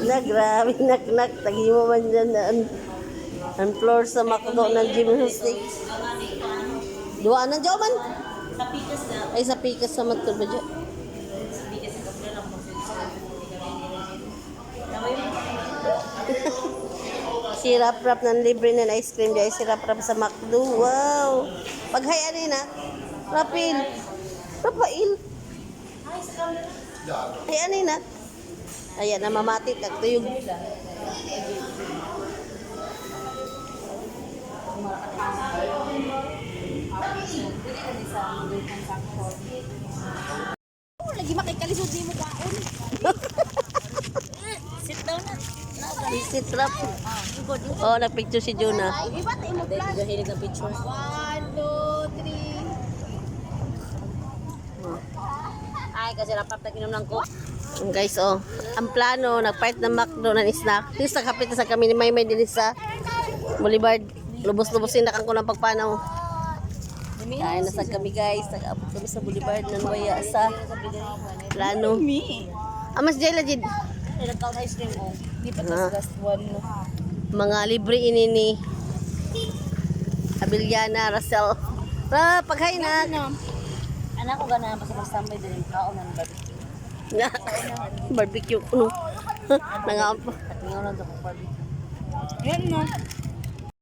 Na, grabe, nak-nak. Tagi mo man dyan na ang floor sa McDo ng gymnastic. Dua na dyan man? Sa pikas na. Ay, sa pikas sa matod ba dyan? Sa pikas na kapila lang po Si Rap-Rap ng libre ng ice cream dyan. Si Rap-Rap sa McDo. Wow! Paghayan na. Rapil. Rapail. Hayan na. Ayan na mamati. Kagtuyog. Lagi makikalisod di mo kaon. Sit down na. Si Trap. Oh, nagpicture si Jonah. Iba't imo plan. Gahilig ng picture. 1, 2, 3. Ay, kasi rapap na kinom ng coke. Guys, oh. Ang plano, nagpahit ng McDo ng snack. Yung sa kapit na sa kami ni Maymay din sa Boulevard. Lubos-lubosin na kang ko ng pagpanaw. Kain na sa kami guys. Nag-abot kami sa Boulevard ng Waya sa plano. Amas Jayla Jid. Ay, nagkaon ice cream mo. Di pa Ah. tas last one mo. Mga libre ini ni Abiliana, Russell. Paghay na. Anak ko ganahan pa sa magstambay din yung kaon ng barbecue. Barbecue. Nangaon pa. At ngayon lang ako barbecue. Yan na.